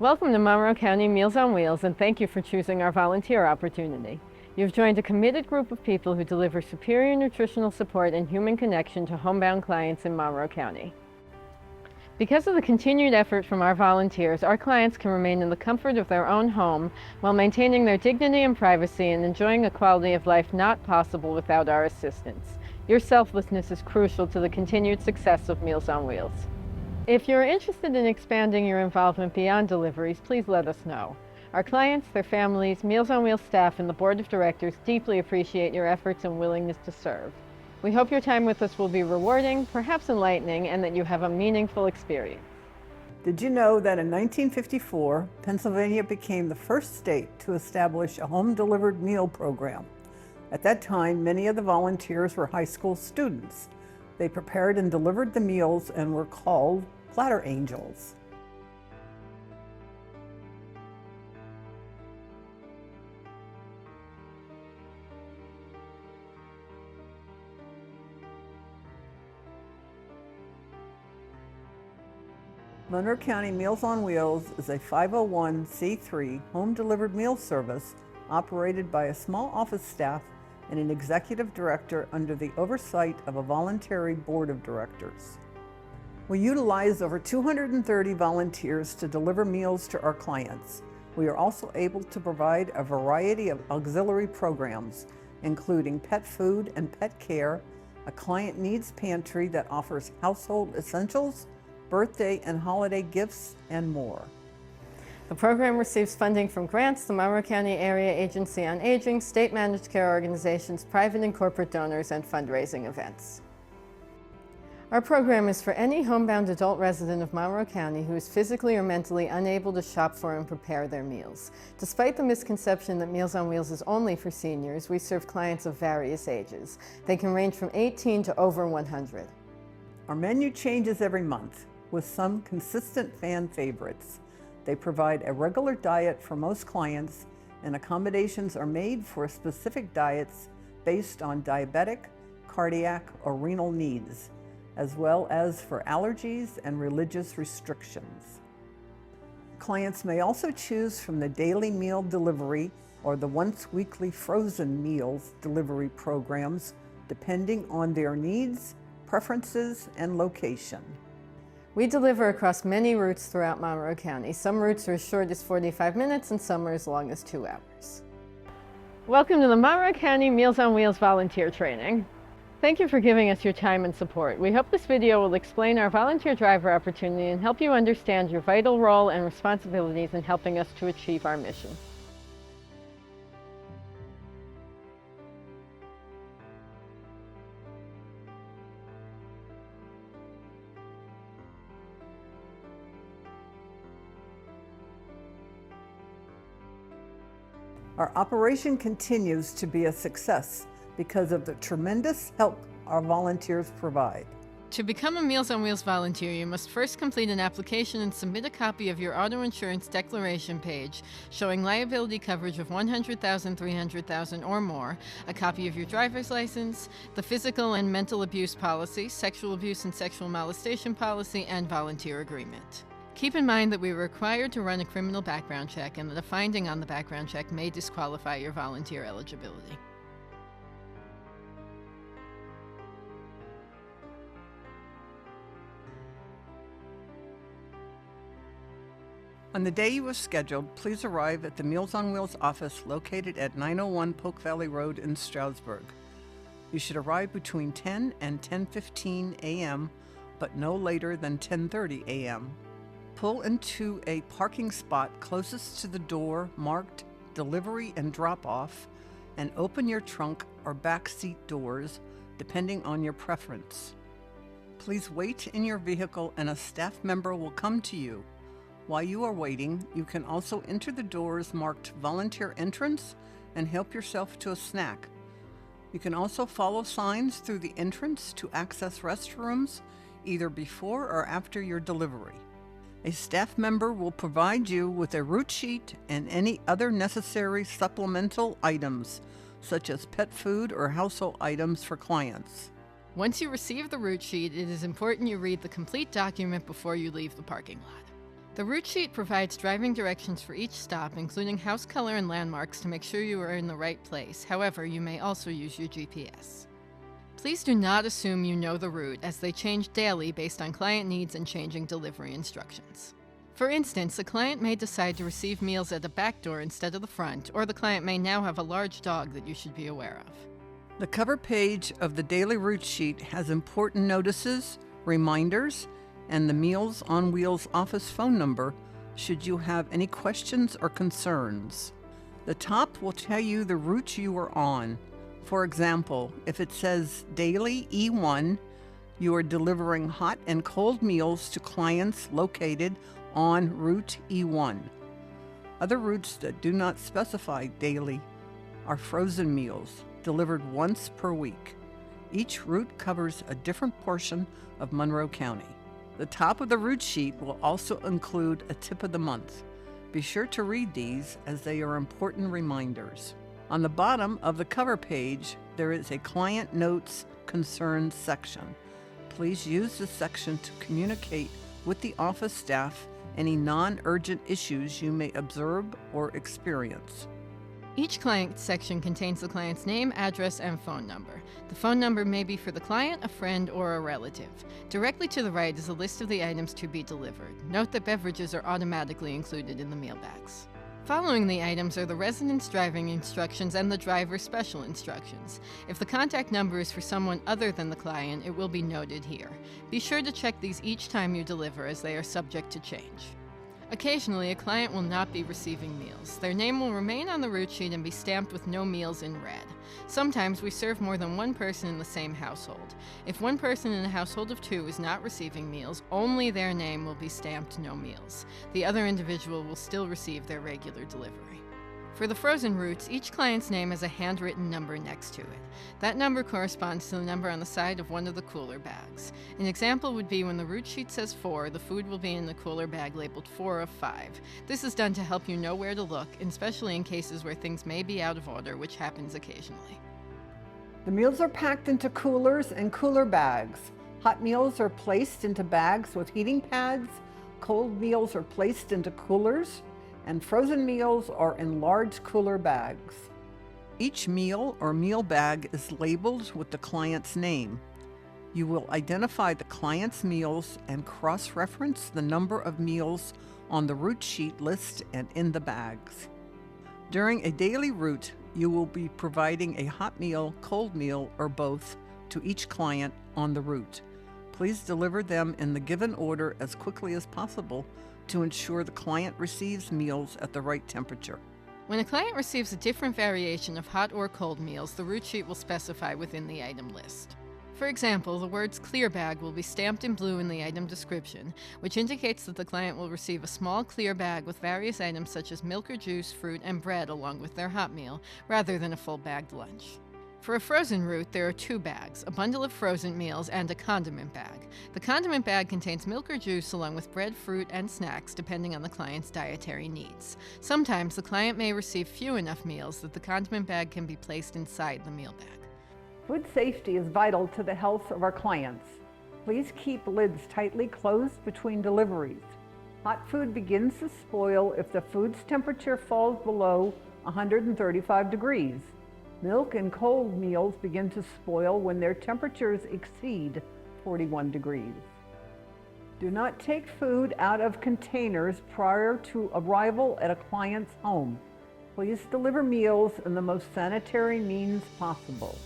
Welcome to Monroe County Meals on Wheels, and thank you for choosing our volunteer opportunity. You've joined a committed group of people who deliver superior nutritional support and human connection to homebound clients in Monroe County. Because of the continued effort from our volunteers, our clients can remain in the comfort of their own home while maintaining their dignity and privacy and enjoying a quality of life not possible without our assistance. Your selflessness is crucial to the continued success of Meals on Wheels. If you're interested in expanding your involvement beyond deliveries, please let us know. Our clients, their families, Meals on Wheels staff, and the board of directors deeply appreciate your efforts and willingness to serve. We hope your time with us will be rewarding, perhaps enlightening, and that you have a meaningful experience. Did you know that in 1954, Pennsylvania became the first state to establish a home-delivered meal program? At that time, many of the volunteers were high school students. They prepared and delivered the meals and were called platter angels. Monroe County Meals on Wheels is a 501c3 home-delivered meal service operated by a small office staff and an executive director under the oversight of a voluntary board of directors. We utilize over 230 volunteers to deliver meals to our clients. We are also able to provide a variety of auxiliary programs, including pet food and pet care, a client needs pantry that offers household essentials, birthday and holiday gifts, and more. The program receives funding from grants, the Monroe County Area Agency on Aging, state managed care organizations, private and corporate donors, and fundraising events. Our program is for any homebound adult resident of Monroe County who is physically or mentally unable to shop for and prepare their meals. Despite the misconception that Meals on Wheels is only for seniors, we serve clients of various ages. They can range from 18 to over 100. Our menu changes every month, with some consistent fan favorites. They provide a regular diet for most clients, and accommodations are made for specific diets based on diabetic, cardiac, or renal needs, as well as for allergies and religious restrictions. Clients may also choose from the daily meal delivery or the once-weekly frozen meals delivery programs, depending on their needs, preferences, and location. We deliver across many routes throughout Monroe County. Some routes are as short as 45 minutes and some are as long as 2 hours. Welcome to the Monroe County Meals on Wheels volunteer training. Thank you for giving us your time and support. We hope this video will explain our volunteer driver opportunity and help you understand your vital role and responsibilities in helping us to achieve our mission. Our operation continues to be a success because of the tremendous help our volunteers provide. To become a Meals on Wheels volunteer, you must first complete an application and submit a copy of your auto insurance declaration page showing liability coverage of $100,000, $300,000 or more, a copy of your driver's license, the physical and mental abuse policy, sexual abuse and sexual molestation policy, and volunteer agreement. Keep in mind that we are required to run a criminal background check and that a finding on the background check may disqualify your volunteer eligibility. On the day you are scheduled, please arrive at the Meals on Wheels office located at 901 Polk Valley Road in Stroudsburg. You should arrive between 10 and 10:15 a.m., but no later than 10:30 a.m. Pull into a parking spot closest to the door marked Delivery and Drop-Off and open your trunk or back seat doors, depending on your preference. Please wait in your vehicle and a staff member will come to you. While you are waiting, you can also enter the doors marked Volunteer Entrance and help yourself to a snack. You can also follow signs through the entrance to access restrooms either before or after your delivery. A staff member will provide you with a route sheet and any other necessary supplemental items, such as pet food or household items for clients. Once you receive the route sheet, it is important you read the complete document before you leave the parking lot. The route sheet provides driving directions for each stop, including house color and landmarks to make sure you are in the right place. However, you may also use your GPS. Please do not assume you know the route, as they change daily based on client needs and changing delivery instructions. For instance, a client may decide to receive meals at the back door instead of the front, or the client may now have a large dog that you should be aware of. The cover page of the daily route sheet has important notices, reminders, and the Meals on Wheels office phone number should you have any questions or concerns. The top will tell you the route you are on. For example, if it says Daily E1, you are delivering hot and cold meals to clients located on Route E1. Other routes that do not specify daily are frozen meals, delivered once per week. Each route covers a different portion of Monroe County. The top of the route sheet will also include a tip of the month. Be sure to read these as they are important reminders. On the bottom of the cover page, there is a Client Notes Concerns section. Please use this section to communicate with the office staff any non-urgent issues you may observe or experience. Each client section contains the client's name, address, and phone number. The phone number may be for the client, a friend, or a relative. Directly to the right is a list of the items to be delivered. Note that beverages are automatically included in the meal bags. Following the items are the resident's driving instructions and the driver's special instructions. If the contact number is for someone other than the client, it will be noted here. Be sure to check these each time you deliver, as they are subject to change. Occasionally, a client will not be receiving meals. Their name will remain on the route sheet and be stamped with no meals in red. Sometimes we serve more than one person in the same household. If one person in a household of 2 is not receiving meals, only their name will be stamped no meals. The other individual will still receive their regular delivery. For the frozen routes, each client's name has a handwritten number next to it. That number corresponds to the number on the side of one of the cooler bags. An example would be when the route sheet says 4, the food will be in the cooler bag labeled 4 of 5. This is done to help you know where to look, especially in cases where things may be out of order, which happens occasionally. The meals are packed into coolers and cooler bags. Hot meals are placed into bags with heating pads. Cold meals are placed into coolers, and frozen meals are in large cooler bags. Each meal or meal bag is labeled with the client's name. You will identify the client's meals and cross-reference the number of meals on the route sheet list and in the bags. During a daily route, you will be providing a hot meal, cold meal, or both to each client on the route. Please deliver them in the given order as quickly as possible to ensure the client receives meals at the right temperature. When a client receives a different variation of hot or cold meals, the route sheet will specify within the item list. For example, the words clear bag will be stamped in blue in the item description, which indicates that the client will receive a small clear bag with various items such as milk or juice, fruit, and bread along with their hot meal, rather than a full bagged lunch. For a frozen route, there are 2 bags, a bundle of frozen meals and a condiment bag. The condiment bag contains milk or juice along with bread, fruit, and snacks depending on the client's dietary needs. Sometimes the client may receive few enough meals that the condiment bag can be placed inside the meal bag. Food safety is vital to the health of our clients. Please keep lids tightly closed between deliveries. Hot food begins to spoil if the food's temperature falls below 135 degrees. Milk and cold meals begin to spoil when their temperatures exceed 41 degrees. Do not take food out of containers prior to arrival at a client's home. Please deliver meals in the most sanitary means possible.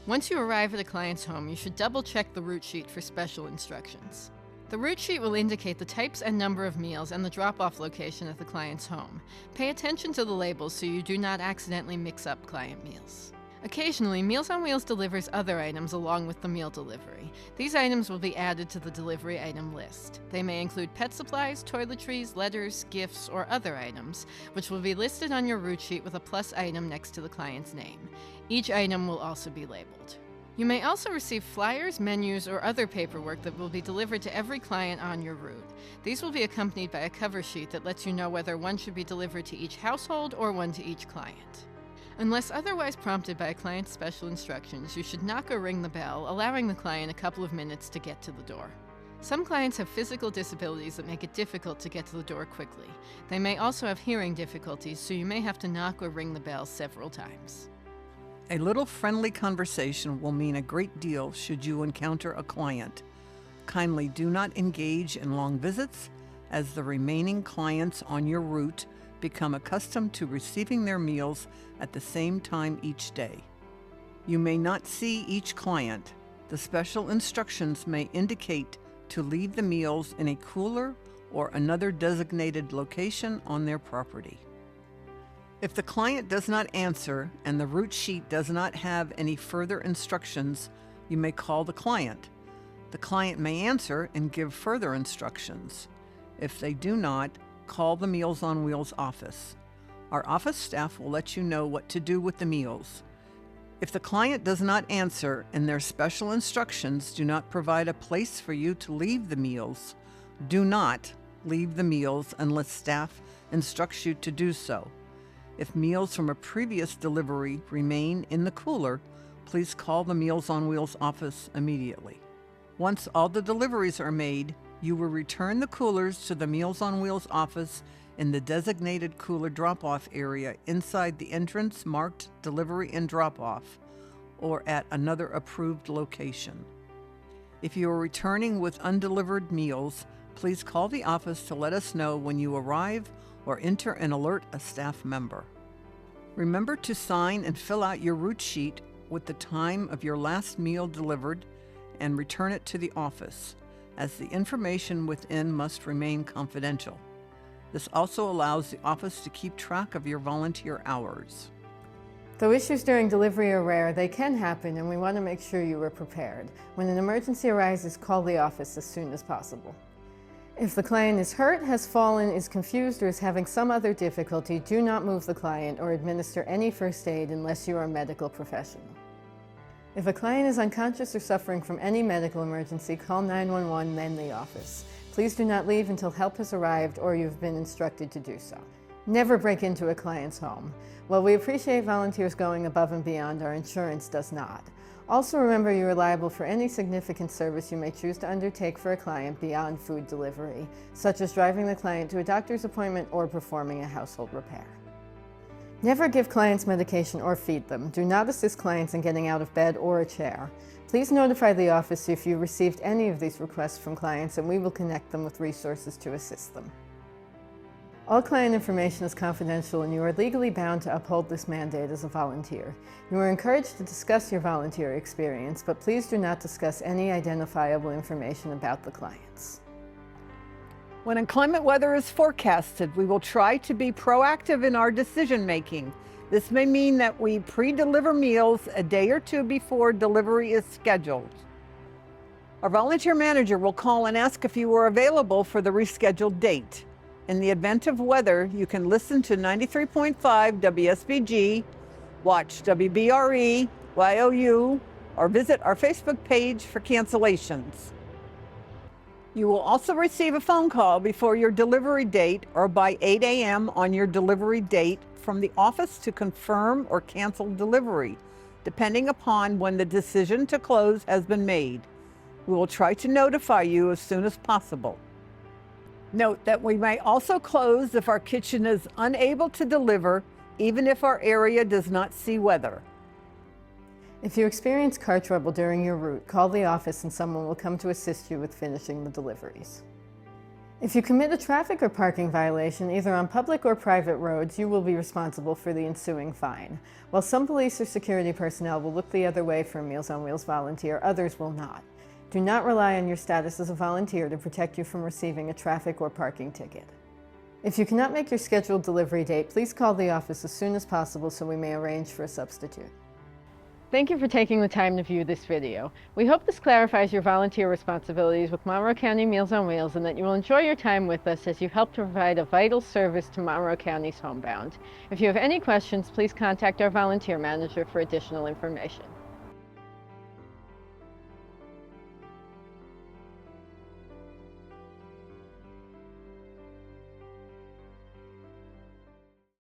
Once you arrive at a client's home, you should double-check the route sheet for special instructions. The route sheet will indicate the types and number of meals and the drop-off location at the client's home. Pay attention to the labels so you do not accidentally mix up client meals. Occasionally, Meals on Wheels delivers other items along with the meal delivery. These items will be added to the delivery item list. They may include pet supplies, toiletries, letters, gifts, or other items, which will be listed on your route sheet with a plus item next to the client's name. Each item will also be labeled. You may also receive flyers, menus, or other paperwork that will be delivered to every client on your route. These will be accompanied by a cover sheet that lets you know whether one should be delivered to each household or one to each client. Unless otherwise prompted by a client's special instructions, you should knock or ring the bell, allowing the client a couple of minutes to get to the door. Some clients have physical disabilities that make it difficult to get to the door quickly. They may also have hearing difficulties, so you may have to knock or ring the bell several times. A little friendly conversation will mean a great deal should you encounter a client. Kindly do not engage in long visits, as the remaining clients on your route become accustomed to receiving their meals at the same time each day. You may not see each client. The special instructions may indicate to leave the meals in a cooler or another designated location on their property. If the client does not answer and the route sheet does not have any further instructions, you may call the client. The client may answer and give further instructions. If they do not, call the Meals on Wheels office. Our office staff will let you know what to do with the meals. If the client does not answer and their special instructions do not provide a place for you to leave the meals, do not leave the meals unless staff instructs you to do so. If meals from a previous delivery remain in the cooler, please call the Meals on Wheels office immediately. Once all the deliveries are made, you will return the coolers to the Meals on Wheels office in the designated cooler drop-off area inside the entrance marked Delivery and Drop-Off, or at another approved location. If you are returning with undelivered meals, please call the office to let us know when you arrive or enter and alert a staff member. Remember to sign and fill out your route sheet with the time of your last meal delivered and return it to the office, as the information within must remain confidential. This also allows the office to keep track of your volunteer hours. Though issues during delivery are rare, they can happen, and we want to make sure you are prepared. When an emergency arises, call the office as soon as possible. If the client is hurt, has fallen, is confused, or is having some other difficulty, do not move the client or administer any first aid unless you are a medical professional. If a client is unconscious or suffering from any medical emergency, call 911, then the office. Please do not leave until help has arrived or you've been instructed to do so. Never break into a client's home. While we appreciate volunteers going above and beyond, our insurance does not. Also remember you are liable for any significant service you may choose to undertake for a client beyond food delivery, such as driving the client to a doctor's appointment or performing a household repair. Never give clients medication or feed them. Do not assist clients in getting out of bed or a chair. Please notify the office if you received any of these requests from clients, and we will connect them with resources to assist them. All client information is confidential, and you are legally bound to uphold this mandate as a volunteer. You are encouraged to discuss your volunteer experience, but please do not discuss any identifiable information about the clients. When inclement weather is forecasted, we will try to be proactive in our decision-making. This may mean that we pre-deliver meals a day or two before delivery is scheduled. Our volunteer manager will call and ask if you are available for the rescheduled date. In the event of weather, you can listen to 93.5 WSBG, watch WBRE, YOU, or visit our Facebook page for cancellations. You will also receive a phone call before your delivery date or by 8 a.m. on your delivery date from the office to confirm or cancel delivery, depending upon when the decision to close has been made. We will try to notify you as soon as possible. Note that we may also close if our kitchen is unable to deliver, even if our area does not see weather. If you experience car trouble during your route, call the office and someone will come to assist you with finishing the deliveries. If you commit a traffic or parking violation, either on public or private roads, you will be responsible for the ensuing fine. While some police or security personnel will look the other way for a Meals on Wheels volunteer, others will not. Do not rely on your status as a volunteer to protect you from receiving a traffic or parking ticket. If you cannot make your scheduled delivery date, please call the office as soon as possible so we may arrange for a substitute. Thank you for taking the time to view this video. We hope this clarifies your volunteer responsibilities with Monroe County Meals on Wheels and that you will enjoy your time with us as you help to provide a vital service to Monroe County's homebound. If you have any questions, please contact our volunteer manager for additional information.